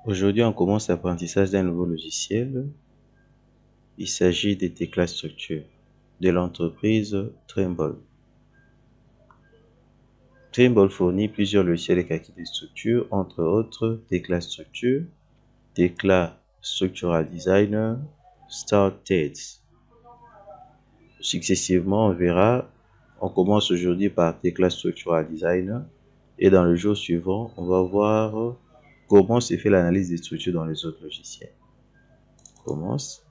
Aujourd'hui, on commence l'apprentissage d'un nouveau logiciel. Il s'agit des Tecla Structure de l'entreprise Trimble. Trimble fournit plusieurs logiciels et calculs de structure, entre autres Tecla Structure, Tecla Structural Designer, StartText. Successivement, on verra, on commence aujourd'hui par Tecla Structural Designer et dans le jour suivant, on va voir comment se fait l'analyse des structures dans les autres logiciels. On commence.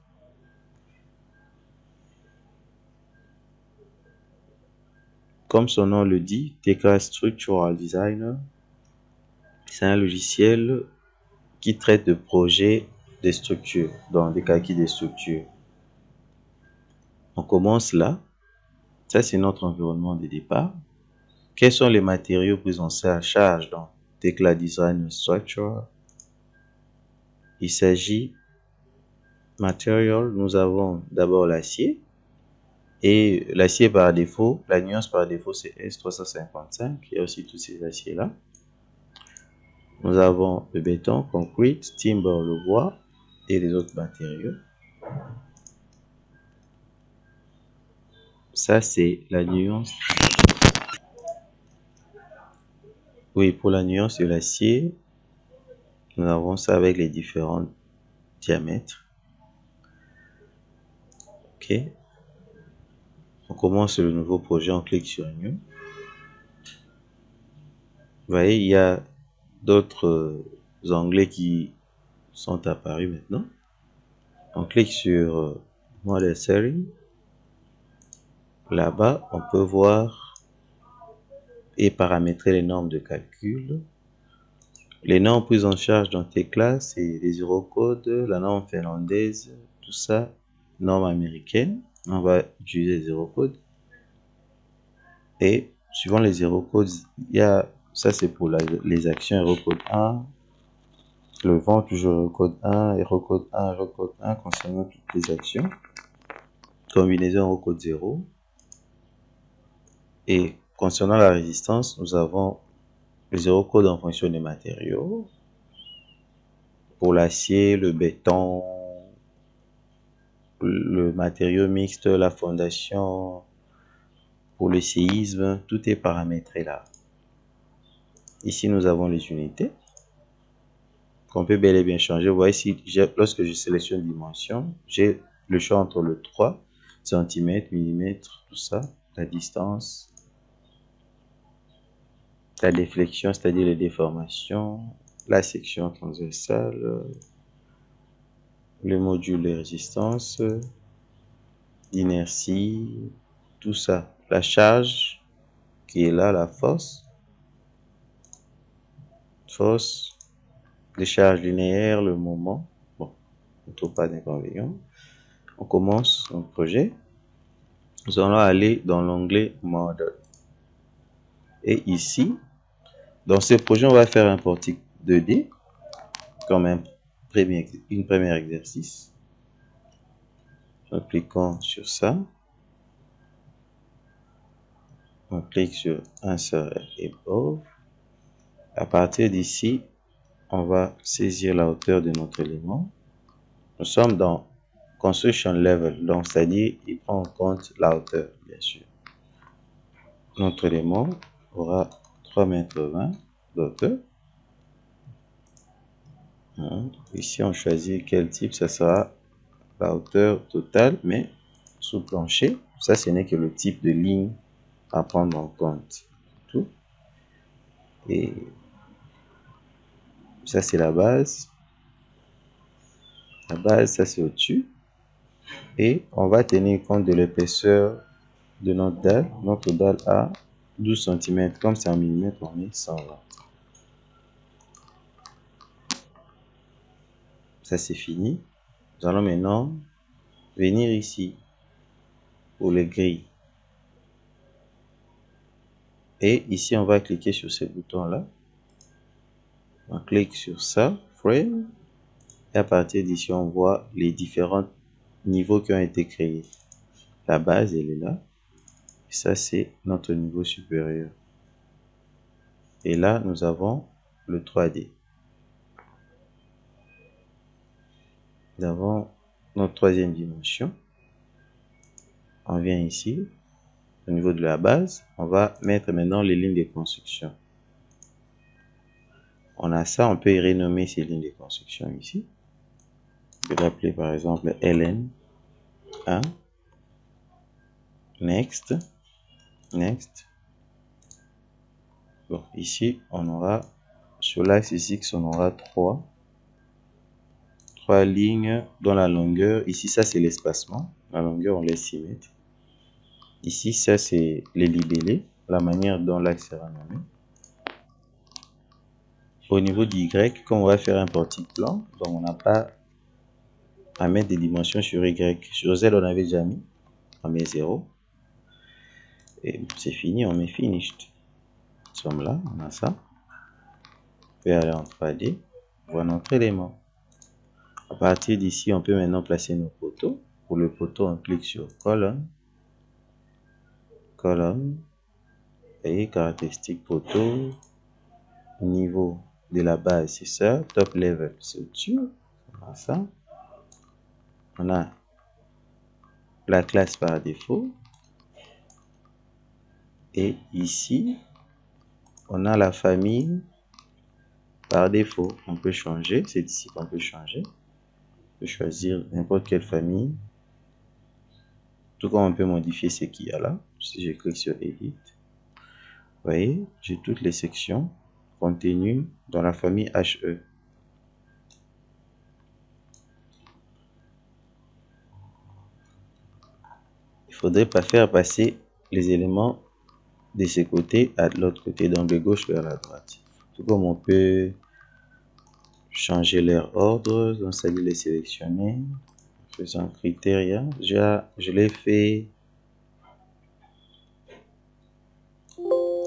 Comme son nom le dit, Tecla Structural Designer, c'est un logiciel qui traite de projets des structures, donc des calculs des structures. On commence là. Ça, c'est notre environnement de départ. Quels sont les matériaux pris en charge dans Tecla Designer Structure? Il s'agit matériel. Nous avons d'abord l'acier. Et l'acier par défaut, la nuance par défaut, c'est S355. Il y a aussi tous ces aciers-là. Nous avons le béton, concrete, timber, le bois et les autres matériaux. Ça, c'est la nuance. Oui, pour la nuance de l'acier, nous avons ça avec les différents diamètres. OK. On commence le nouveau projet, on clique sur New. Vous voyez, il y a d'autres onglets qui sont apparus maintenant. On clique sur Model Series. Là-bas, on peut voir et paramétrer les normes de calcul. Les normes prises en charge dans Tecla, c'est les Eurocode, la norme finlandaise, tout ça, norme américaine. On va utiliser les Eurocode. Et suivant les Eurocodes, il y a ça, c'est pour les actions Eurocode 1, le vent toujours Eurocode 1, Eurocode 1, Eurocode 1 concernant toutes les actions, combinaison Eurocode 0. Et concernant la résistance, nous avons les Eurocodes en fonction des matériaux. Pour l'acier, le béton, le matériau mixte, la fondation, pour le séisme, tout est paramétré là. Ici, nous avons les unités qu'on peut bel et bien changer. Vous voyez ici, lorsque je sélectionne dimension, j'ai le choix entre le 3 cm, mm, tout ça, la distance, la déflexion, c'est-à-dire les déformations, la section transversale, le module de résistance, l'inertie, tout ça, la charge qui est là, la force, les charges linéaires, le moment. Bon, on ne trouve pas d'inconvénient. On commence notre projet. Nous allons aller dans l'onglet Model. Et ici, dans ce projet, on va faire un portique 2D comme un premier exercice. En cliquant sur ça, on clique sur Insert et Above. À partir d'ici, on va saisir la hauteur de notre élément. Nous sommes dans Construction Level, donc c'est-à-dire il prend en compte la hauteur, bien sûr. Notre élément aura 3,20 m d'hauteur. Ici, on choisit quel type, ça sera la hauteur totale, mais sous plancher. Ça, ce n'est que le type de ligne à prendre en compte. Tout. Et ça, c'est la base. La base, ça, c'est au-dessus. Et on va tenir compte de l'épaisseur de notre dalle. Notre dalle a 12 cm. Comme c'est en millimètres, on met 120. Ça, c'est fini. Nous allons maintenant venir ici pour les grilles. Et ici, on va cliquer sur ce bouton-là. On clique sur ça, Frame. Et à partir d'ici, on voit les différents niveaux qui ont été créés. La base, elle est là. Et ça, c'est notre niveau supérieur. Et là, nous avons le 3D. D'avant notre troisième dimension, on vient ici, au niveau de la base, on va mettre maintenant les lignes de construction. On a ça, on peut y renommer ces lignes de construction ici. Je vais l'appeler par exemple LN1. Next. Next. Bon, ici, on aura, sur l'axe ici, on aura trois lignes dans la longueur. Ici, ça, c'est l'espacement. La longueur, on laisse 6 mètres. Ici, ça, c'est les libellés, la manière dont l'axe sera nommé. Au niveau du Y, comme on va faire un portique plan, donc on n'a pas à mettre des dimensions sur Y. Sur Z, on avait déjà mis. On met 0. Et c'est fini, on met finished. Nous sommes là, on a ça. On peut aller en 3D, voir notre élément. À partir d'ici, on peut maintenant placer nos poteaux. Pour le poteau, on clique sur colonne. Colonne. Et caractéristique poteau. Niveau de la base, c'est ça. Top level, c'est au-dessus. On a ça. On a la classe par défaut. Et ici, on a la famille par défaut. On peut changer. C'est ici qu'on peut changer. On peut choisir n'importe quelle famille. Tout comme on peut modifier ce qu'il y a là. Si je clique sur Edit, vous voyez, j'ai toutes les sections contenues dans la famille HE. Il faudrait pas faire passer les éléments de ce côté à l'autre côté, donc de gauche vers la droite. Tout comme on peut changer leur ordre, donc ça dit les sélectionner, faisant critères. Je l'ai fait.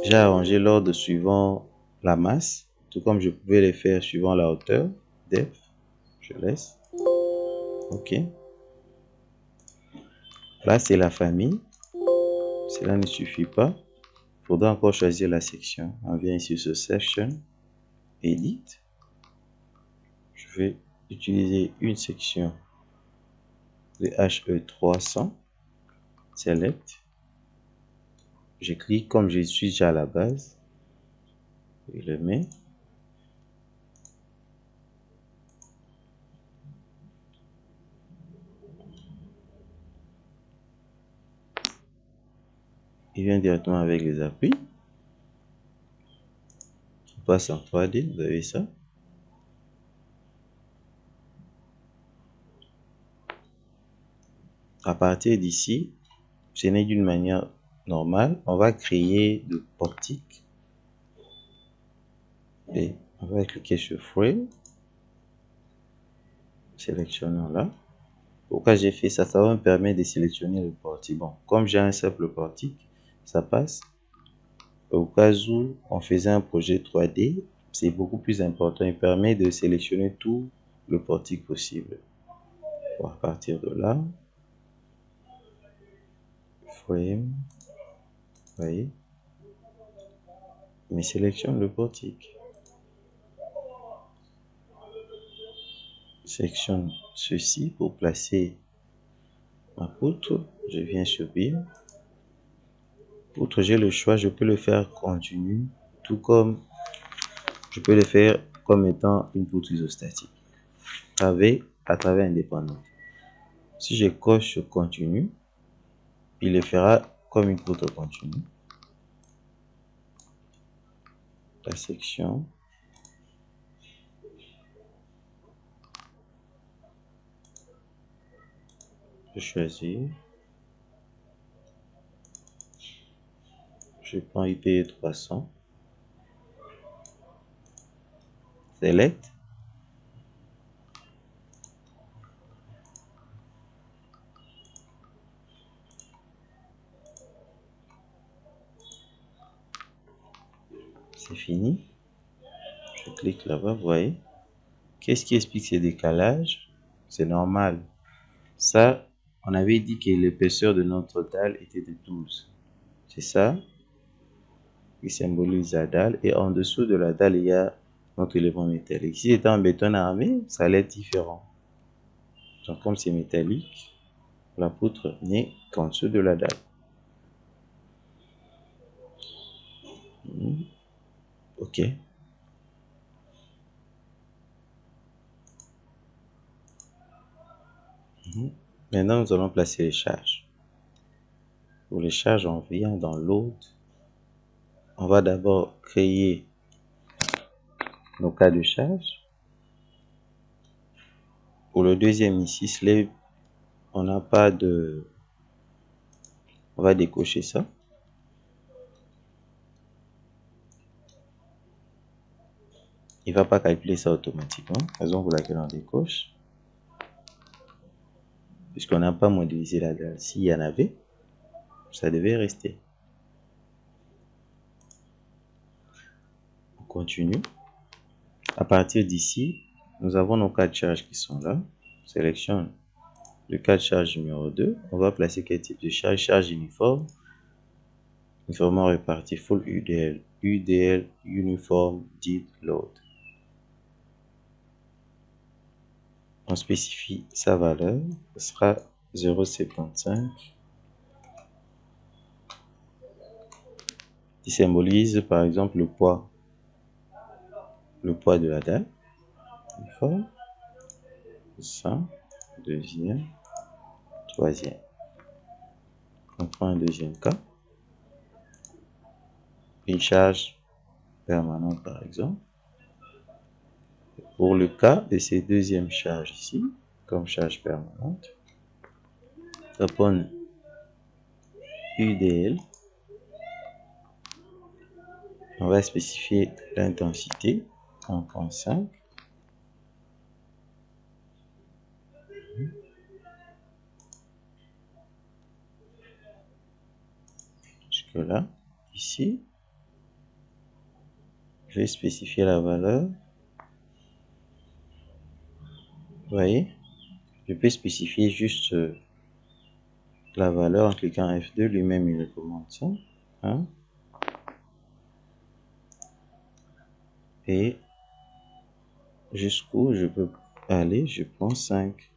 J'ai arrangé l'ordre suivant la masse, tout comme je pouvais les faire suivant la hauteur. Depth, je laisse. Ok. Là, c'est la famille. Cela ne suffit pas. Il faudra encore choisir la section. On vient ici sur Section, Edit. Je vais utiliser une section de HE300. Select. Je clique comme je suis déjà à la base. Je le mets. Il vient directement avec les appuis. On passe en 3D, vous avez ça. À partir d'ici, ce n'est d'une manière normale. On va créer de portiques. Et on va cliquer sur Frame. Sélectionnons là. Pourquoi j'ai fait ça? Ça va me permettre de sélectionner le portique. Bon, comme j'ai un simple portique, ça passe. Au cas où on faisait un projet 3D, c'est beaucoup plus important. Il permet de sélectionner tout le portique possible. Bon, à partir de là, Frame, vous voyez, mais sélectionne le portique. Sélectionne ceci pour placer ma poutre. Je viens sur Beam. Poutre, j'ai le choix, je peux le faire continu, tout comme je peux le faire comme étant une poutre isostatique, à travers indépendant. Si je coche sur continu, il le fera comme une poutre continue. La section. Je choisis. Je prends IP 300. Select. C'est fini. Je clique là-bas, vous voyez. Qu'est-ce qui explique ces décalages? C'est normal. Ça, on avait dit que l'épaisseur de notre dalle était de 12. C'est ça qui symbolise la dalle. Et en dessous de la dalle, il y a notre élément métallique. Si c'était en béton armé, ça allait être différent. Donc, comme c'est métallique, la poutre n'est qu'en dessous de la dalle. OK. Maintenant, nous allons placer les charges. Pour les charges, on vient dans load. On va d'abord créer nos cas de charge. Pour le deuxième ici, slave, on n'a pas de... On va décocher ça. Il va pas calculer ça automatiquement. Raison pour laquelle on décoche. Puisqu'on n'a pas modélisé la dalle. S'il y en avait, ça devait rester. On continue. À partir d'ici, nous avons nos cas de charge qui sont là. On sélectionne le cas de charge numéro 2. On va placer quel type de charge? Charge uniforme. Uniformément réparti, full UDL. UDL uniform did load. On spécifie sa valeur. Ce sera 0,75. Qui symbolise par exemple le poids de la dalle. Uniforme. Ça. Deuxième. Troisième. On prend un deuxième cas. Une charge permanente par exemple. Pour le cas de ces deuxièmes charges ici, comme charge permanente, upon UDL, on va spécifier l'intensité 1.5. Jusque là, ici, je vais spécifier la valeur. Vous voyez, je peux spécifier juste la valeur en cliquant F2, lui-même il recommande ça. Hein? Et jusqu'où je peux aller, je prends 5.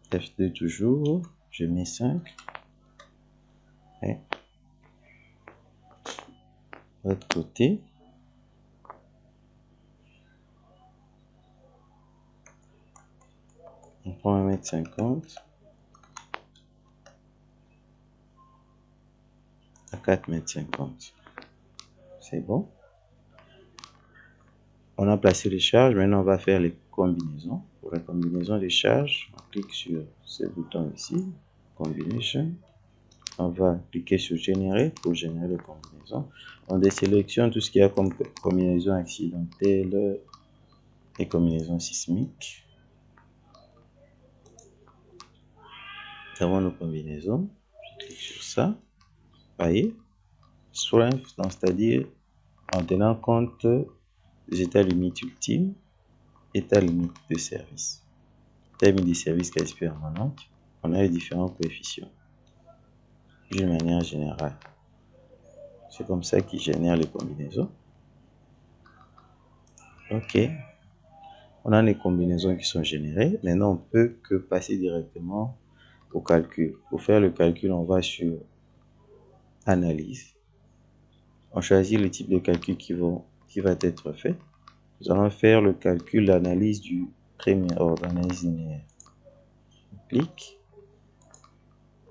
F2 toujours, je mets 5. Et l'autre côté, on prend 1,50 m à 4,50 m. C'est bon. On a placé les charges. Maintenant, on va faire les combinaisons. Pour la combinaison des charges, on clique sur ce bouton ici, Combination. On va cliquer sur Générer pour générer les combinaisons. On désélectionne tout ce qu'il y a comme combinaison accidentelle et combinaison sismique. Nous avons nos combinaisons. Je clique sur ça. Voyez, Strength, c'est-à-dire en tenant compte des états limites ultimes, état limite de service. État limite de service quasi permanente, on a les différents coefficients. D'une manière générale. C'est comme ça qu'il génère les combinaisons. Ok. On a les combinaisons qui sont générées. Maintenant, on peut que passer directement au calcul. Pour faire le calcul, on va sur Analyse. On choisit le type de calcul qui va être fait. Nous allons faire le calcul, l'analyse du premier ordre, analyse linéaire. On clique.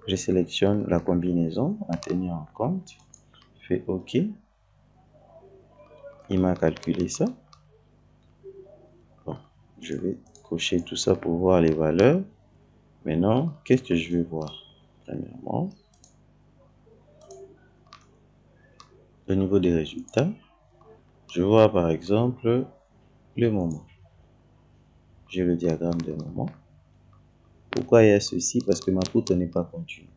Je sélectionne la combinaison à tenir en compte. Je fais OK. Il m'a calculé ça. Bon, je vais cocher tout ça pour voir les valeurs. Maintenant, qu'est-ce que je vais voir? Premièrement, au niveau des résultats, je vois par exemple le moment. J'ai le diagramme de moment. Pourquoi il y a ceci? Parce que ma poutre n'est pas continue.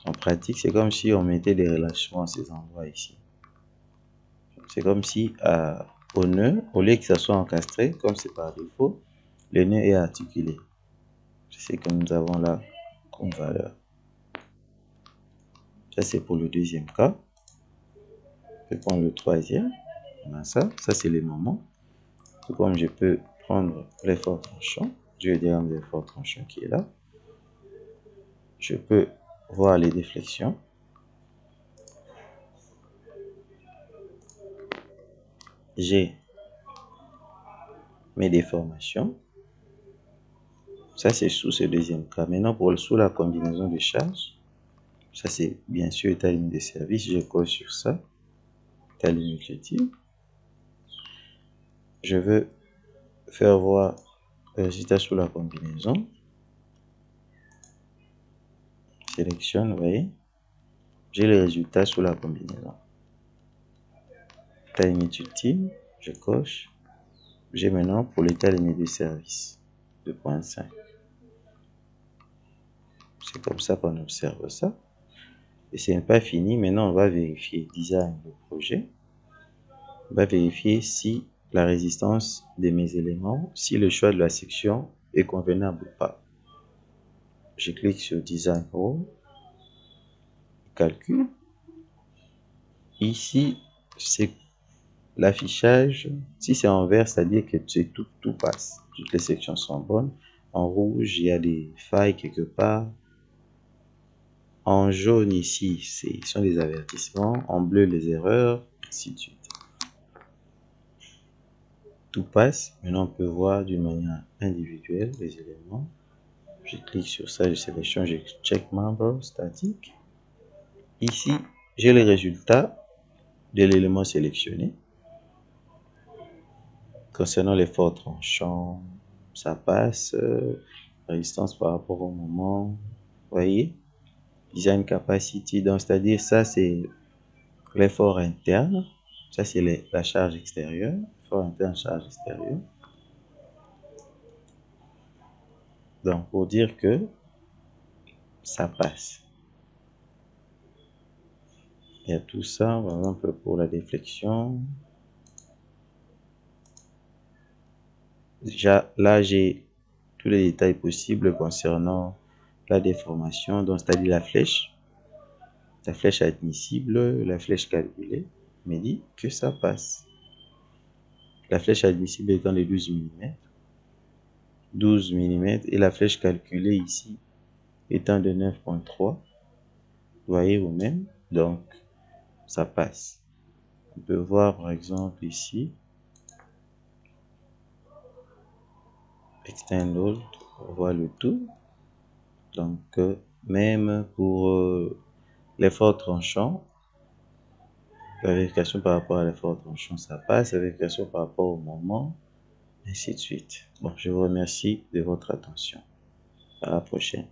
En pratique, c'est comme si on mettait des relâchements à ces endroits ici. C'est comme si au nœud, au lieu que ça soit encastré, comme c'est par défaut, le nœud est articulé. C'est ce que nous avons là comme valeur. Ça, c'est pour le deuxième cas. Je vais prendre le troisième. On a ça. Ça, c'est les moments. Tout comme je peux prendre l'effort tranchant. Je vais dire l'effort tranchant qui est là. Je peux voir les déflexions. J'ai mes déformations. Ça, c'est sous ce deuxième cas. Maintenant, sous la combinaison de charges, ça, c'est bien sûr état limite de service. Je colle sur ça. État limite utile. Je veux faire voir le résultat sous la combinaison. Sélectionne, vous voyez. J'ai le résultat sous la combinaison. État limite utile. Je coche. J'ai maintenant pour l'état limite de service 2.5. C'est comme ça qu'on observe ça. Et ce n'est pas fini. Maintenant, on va vérifier design de projet. On va vérifier si la résistance de mes éléments, si le choix de la section est convenable ou pas. Je clique sur design rule, calcul. Ici, c'est l'affichage. Si c'est en vert, c'est-à-dire que tout passe. Toutes les sections sont bonnes. En rouge, il y a des failles quelque part. En jaune, ici, ce sont des avertissements. En bleu, les erreurs, ainsi de suite. Tout passe. Maintenant, on peut voir d'une manière individuelle les éléments. Je clique sur ça, je sélectionne, je check member statique. Ici, j'ai le résultat de l'élément sélectionné. Concernant l'effort tranchant, ça passe. Résistance par rapport au moment. Vous voyez? Design capacity. Donc, c'est-à-dire, ça, c'est l'effort interne. Ça, c'est la charge extérieure. Effort interne, charge extérieure. Donc, pour dire que ça passe. Il y a tout ça, par exemple, pour la déflexion. Déjà, là, j'ai tous les détails possibles concernant la déformation. Donc, c'est-à-dire la flèche admissible, la flèche calculée, me dit que ça passe. La flèche admissible étant de 12 mm. 12 mm et la flèche calculée ici étant de 9.3. Vous voyez vous-même, donc ça passe. On peut voir par exemple ici, extend load, on voit le tout. Donc même pour l'effort tranchant, la vérification par rapport à l'effort tranchant, ça passe. La vérification par rapport au moment, ainsi de suite. Bon, je vous remercie de votre attention. À la prochaine.